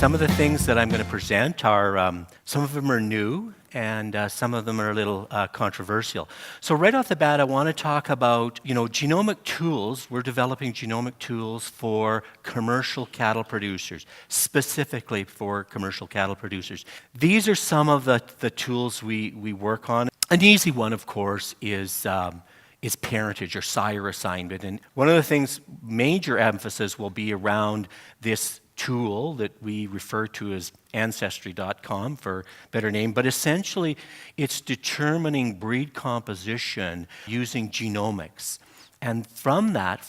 Some of the things that I'm going to present are, some of them are new and some of them are a little controversial. So right off the bat, I want to talk about, genomic tools. We're developing genomic tools for commercial cattle producers, specifically for commercial cattle producers. These are some of the tools we work on. An easy one, of course, is parentage or sire assignment. And one of the things, major emphasis will be around this tool that we refer to as Ancestry.com for better name, but essentially it's determining breed composition using genomics. And from that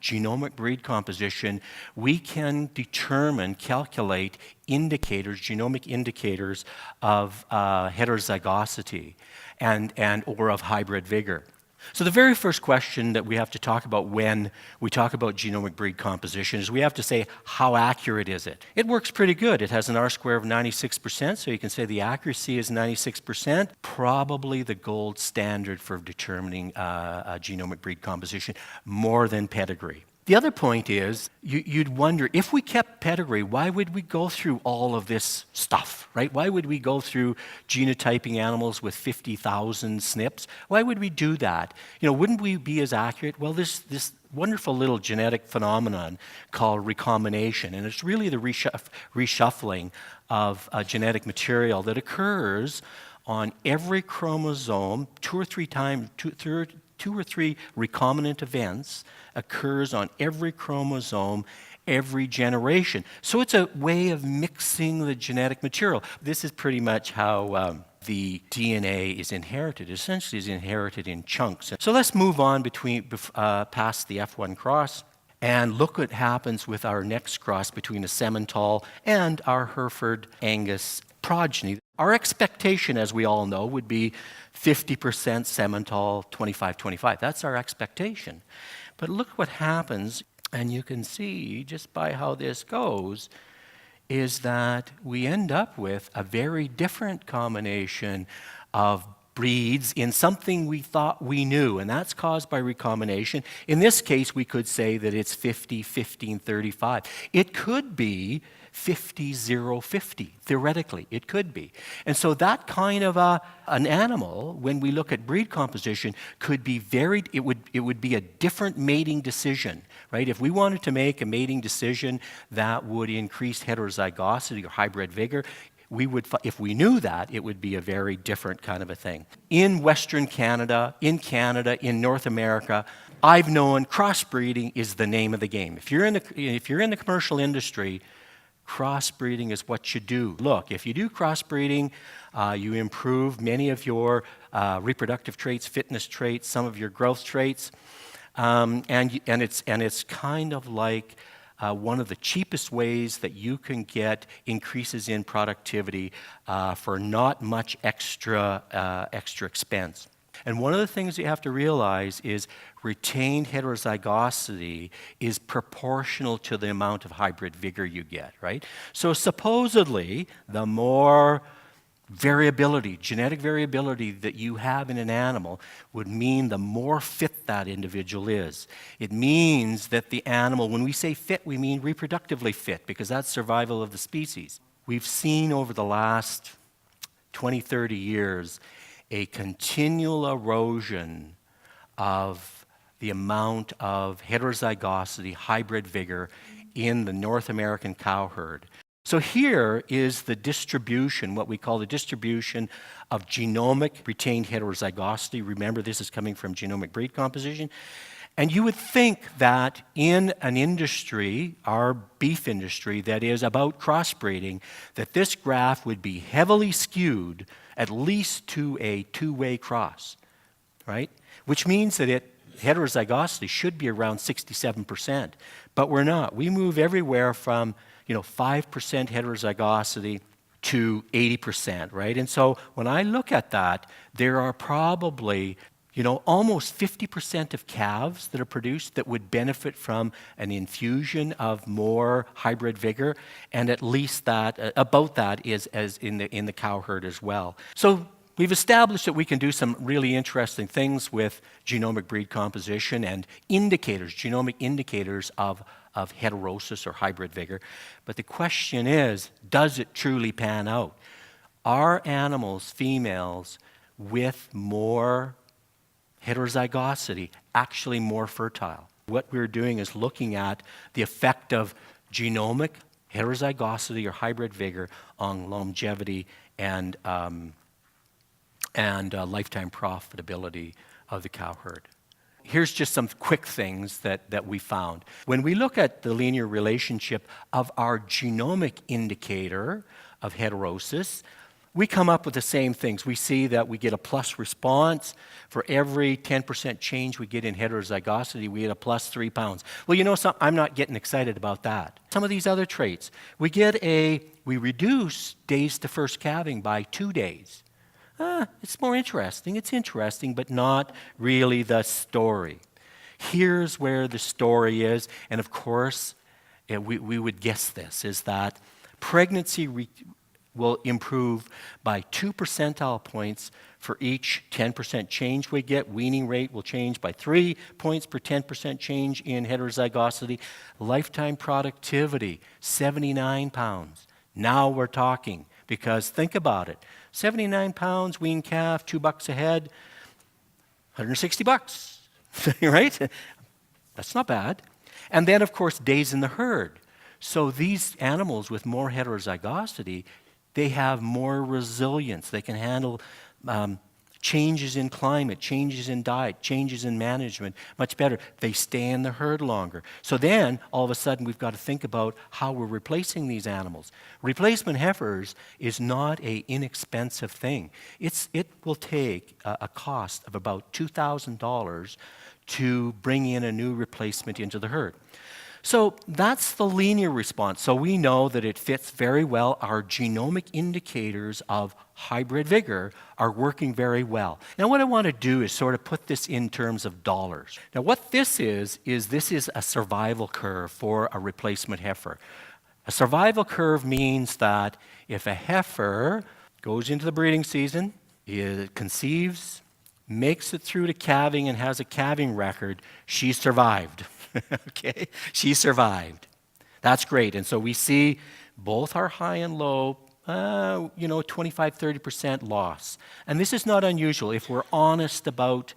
genomic breed composition, we can calculate indicators, genomic indicators of heterozygosity or of hybrid vigor. So the very first question that we have to talk about when we talk about genomic breed composition is we have to say, how accurate is it? It works pretty good. It has an R-square of 96%, so you can say the accuracy is 96%, probably the gold standard for determining a genomic breed composition, more than pedigree. The other point is, you'd wonder, if we kept pedigree, why would we go through all of this stuff, right? Why would we go through genotyping animals with 50,000 SNPs? Why would we do that? Wouldn't we be as accurate? Well, this wonderful little genetic phenomenon called recombination, and it's really the reshuffling of genetic material that occurs on every chromosome, two or three recombinant events occurs on every chromosome, every generation. So it's a way of mixing the genetic material. This is pretty much how the DNA is inherited. Essentially, is inherited in chunks. So let's move on past the F1 cross and look what happens with our next cross between a Simmental and our Hereford Angus progeny. Our expectation, as we all know, would be 50% Simmental, 25-25. That's our expectation. But look what happens, and you can see just by how this goes, is that we end up with a very different combination of breeds in something we thought we knew, and that's caused by recombination. In this case, we could say that it's 50-15-35. It could be 50-0-50, theoretically, it could be. And so that kind of an animal, when we look at breed composition, could be it would be a different mating decision, right? If we wanted to make a mating decision that would increase heterozygosity or hybrid vigor, if we knew that, it would be a very different kind of a thing. In Western Canada, in North America, I've known crossbreeding is the name of the game. If you're in the commercial industry, crossbreeding is what you do. Look, if you do crossbreeding, you improve many of your reproductive traits, fitness traits, some of your growth traits, and it's kind of like one of the cheapest ways that you can get increases in productivity for not much extra expense. And one of the things you have to realize is retained heterozygosity is proportional to the amount of hybrid vigor you get, right? So supposedly, the more variability, genetic variability that you have in an animal would mean the more fit that individual is. It means that the animal, when we say fit, we mean reproductively fit, because that's survival of the species. We've seen over the last 20, 30 years a continual erosion of the amount of heterozygosity, hybrid vigor in the North American cow herd. So here is the distribution, what we call the distribution of genomic retained heterozygosity. Remember, this is coming from genomic breed composition. And you would think that in an industry, our beef industry, that is about crossbreeding, that this graph would be heavily skewed at least to a two-way cross, right? Which means that heterozygosity should be around 67%, but we're not. We move everywhere from 5% heterozygosity to 80%, right? And so when I look at that, there are probably almost 50% of calves that are produced that would benefit from an infusion of more hybrid vigor, and at least about that is as in the cow herd as well. So we've established that we can do some really interesting things with genomic breed composition and indicators, genomic indicators of of heterosis or hybrid vigor. But the question is, does it truly pan out? Are animals, females, with more heterozygosity actually more fertile? What we're doing is looking at the effect of genomic heterozygosity or hybrid vigor on longevity and lifetime profitability of the cow herd. Here's just some quick things that we found. When we look at the linear relationship of our genomic indicator of heterosis, we come up with the same things. We see that we get a plus response. For every 10% change we get in heterozygosity, we get a plus 3 pounds. Well, you know something? I'm not getting excited about that. Some of these other traits, we reduce days to first calving by 2 days. It's more interesting. It's interesting, but not really the story. Here's where the story is, and of course, we would guess this, is that pregnancy will improve by 2 percentile points for each 10% change we get. Weaning rate will change by 3 points per 10% change in heterozygosity. Lifetime productivity, 79 pounds. Now we're talking, because think about it. 79 pounds, weaned calf, $2 a head, $160, right? That's not bad. And then, of course, days in the herd. So these animals with more heterozygosity, they have more resilience. They can handle changes in climate, changes in diet, changes in management much better. They stay in the herd longer. So then, all of a sudden, we've got to think about how we're replacing these animals. Replacement heifers is not an inexpensive thing. It will take a cost of about $2,000 to bring in a new replacement into the herd. So that's the linear response. So we know that it fits very well. Our genomic indicators of hybrid vigor are working very well. Now what I want to do is sort of put this in terms of dollars. Now what this is a survival curve for a replacement heifer. A survival curve means that if a heifer goes into the breeding season, it conceives, makes it through to calving and has a calving record, she survived. Okay, she survived. That's great. And so we see both our high and low, 25, 30% loss. And this is not unusual. If we're honest about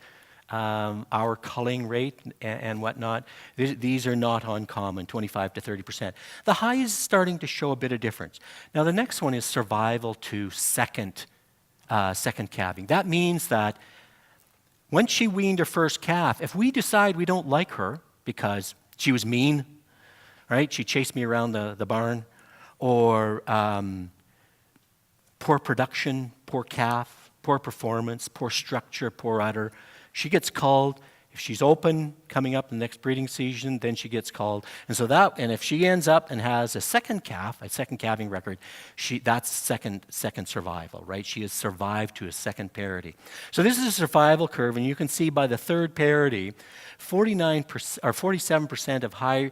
our culling rate and whatnot, these are not uncommon, 25 to 30%. The high is starting to show a bit of difference. Now the next one is survival to second calving. That means that when she weaned her first calf, if we decide we don't like her, because she was mean, right? She chased me around the barn. Or poor production, poor calf, poor performance, poor structure, poor udder. She gets culled. If she's open coming up in the next breeding season, then she gets culled. And if she ends up and has a second calf, a second calving record, that's second survival, right? She has survived to a second parity. So this is a survival curve, and you can see by the third parity, 49% or 47% of high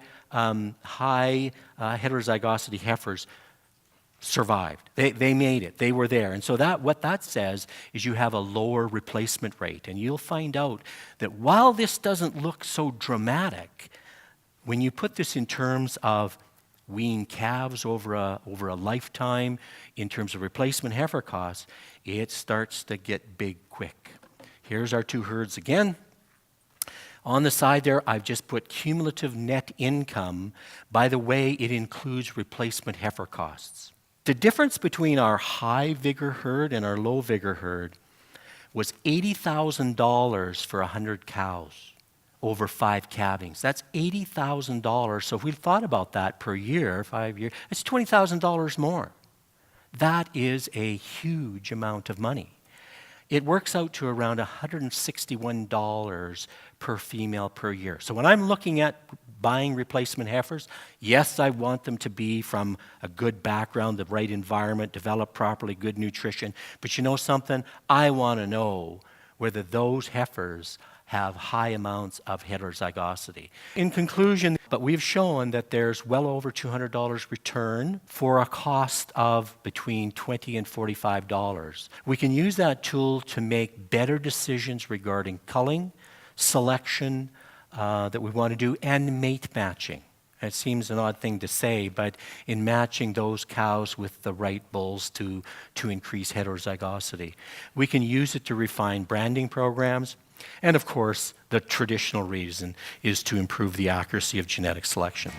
heterozygosity heifers survived. They made it. They were there. And so what that says is you have a lower replacement rate. And you'll find out that while this doesn't look so dramatic, when you put this in terms of weaned calves over a lifetime, in terms of replacement heifer costs, it starts to get big quick. Here's our two herds again. On the side there, I've just put cumulative net income. By the way, it includes replacement heifer costs. The difference between our high vigor herd and our low vigor herd was $80,000 for 100 cows over 5 calvings. That's $80,000. So if we thought about that per year, 5 years, it's $20,000 more. That is a huge amount of money. It works out to around $161 per female per year. So when I'm looking at buying replacement heifers, yes, I want them to be from a good background, the right environment, develop properly, good nutrition. But you know something? I want to know whether those heifers have high amounts of heterozygosity. In conclusion, but we've shown that there's well over $200 return for a cost of between $20 and $45. We can use that tool to make better decisions regarding culling, selection that we want to do, and mate matching. It seems an odd thing to say, but in matching those cows with the right bulls to increase heterozygosity. We can use it to refine branding programs. And of course, the traditional reason is to improve the accuracy of genetic selection.